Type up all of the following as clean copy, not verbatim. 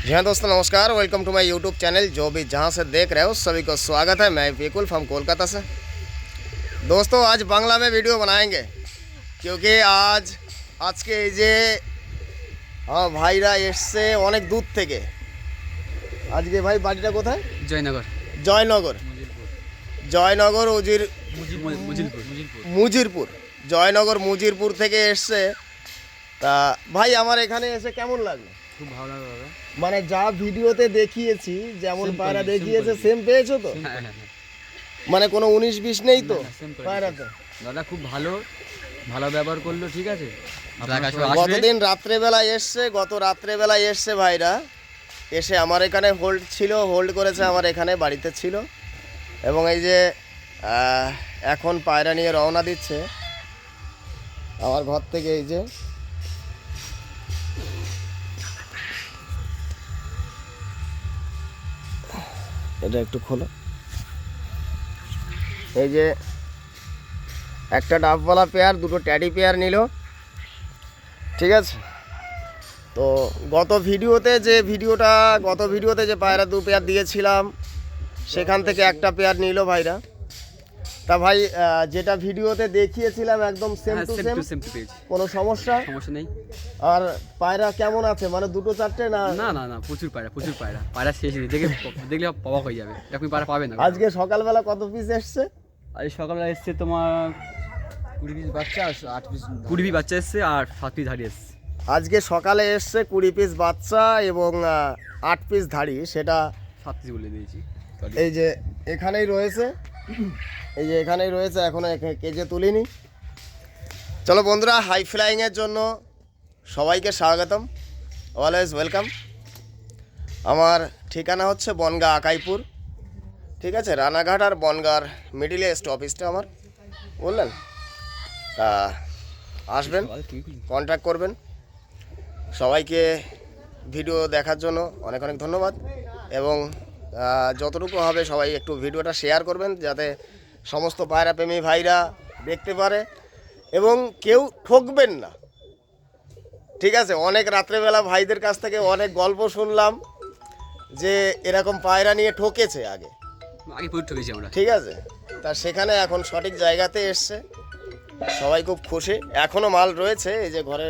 जी हाँ दोस्तों नमस्कार, welcome to my YouTube channel. जो भी जहाँ से देख रहे हो सभी को स्वागत है। मैं विकुल फ्रॉम कोलकाता से। दोस्तों आज बांग्ला में वीडियो बनाएंगे क्योंकि आज के যে ভাইরা এসছে অনেক দূর থেকে। আজকে ভাই বাড়িটা কোথায়? জয়নগর মুজিরপুর জয়নগর মুজিরপুর থেকে এসছে। তা ভাই আমার এখানে এসে কেমন লাগলো? খুব ভালো লাগলো দাদা। মানে যা ভিডিওতে দেখিয়েছি যেমন পায়রা দেখিয়েছে সেম পেয়েছো তো? মানে কোনো 19-20 নেই তো পায়রাতে? দাদা খুব ভালো ব্যবহার করলো, ঠিক আছে। গতদিন রাত্রেবেলায় এসছে, গত রাত্রেবেলায় এসছে ভাইরা, এসে আমার এখানে হোল্ড করেছে, আমার এখানে বাড়িতে ছিল। এবং এই যে এখন পায়রা নিয়ে রওনা দিচ্ছে আমার ঘর থেকে। এই যে এটা একটু খোলো। এই যে একটা ডাবওয়ালা পেয়ার, দুটো ট্যাডি পেয়ার নিল, ঠিক আছে। তো গত ভিডিওতে যে পায়রা 2 পেয়ার দিয়েছিলাম সেখান থেকে একটা পেয়ার নিল ভাইরা। তা ভাই যেটা ভিডিওতে দেখিয়েছিলাম একদম সেম টু সেম, কোনো সমস্যা নেই। আর পায়রা কেমন আছে? মানে 2-4টে না? না প্রচুর পায়রা শেষ নেই। দেখলে অবাক হয়ে যাবে, এরকম পায়রা পাবে না। আজকে সকালবেলা কত পিস এসছে? আজ সকালবেলা এসছে তোমার 20 পিস বাচ্চা, 8 পিস 20 পিস বাচ্চা এসছে আর 7 পিস ধাড়ি এসছে। আজকে সকালে এসছে 20 পিস বাচ্চা এবং 8 পিস ধাড়ি, সেটা 7 পিস বলে দিয়েছি। এই যে এখানেই রয়েছে, এখনো কেজে তুলিনি। চলো বন্ধুরা, হাই ফ্লাইংয়ের জন্য সবাইকে স্বাগতম, অলওয়েজ ওয়েলকাম। আমার ঠিকানা হচ্ছে বনগাঁ আকাইপুর, ঠিক আছে। রানাঘাট আর বনগাঁর মিডিলে স্টপেজটা আমার, বললেন। তা আসবেন, কন্ট্যাক্ট করবেন। সবাইকে ভিডিও দেখার জন্য অনেক অনেক ধন্যবাদ। এবং যতটুকু হবে সবাই একটু ভিডিওটা শেয়ার করবেন যাতে সমস্ত পায়রা প্রেমী ভাইরা দেখতে পারে এবং কেউ ঠকবেন না, ঠিক আছে। অনেক রাত্রেবেলা ভাইদের কাছ থেকে অনেক গল্প শুনলাম যে এরকম পায়রা নিয়ে ঠকেছে আগে, ঠিক আছে। তা সেখানে এখন সঠিক জায়গাতে এসছে, সবাই খুব খুশি। এখনও মাল রয়েছে, এই যে ঘরে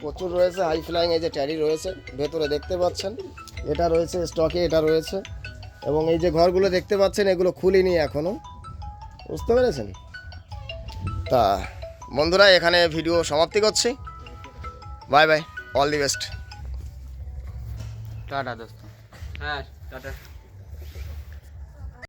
প্রচুর রয়েছে হাই ফ্লাইং। এই যে ট্যাডি রয়েছে ভেতরে দেখতে পাচ্ছেন, এটা রয়েছে স্টকে, এটা রয়েছে। এবং এই যে ঘরগুলো দেখতে পাচ্ছেন এগুলো খুলিনি এখনও, বুঝতে পেরেছেন। তা বন্ধুরা এখানে ভিডিও সমাপ্তি করছি। Bye bye, all the best, tata দোস্ত। হ্যাঁ টাটা।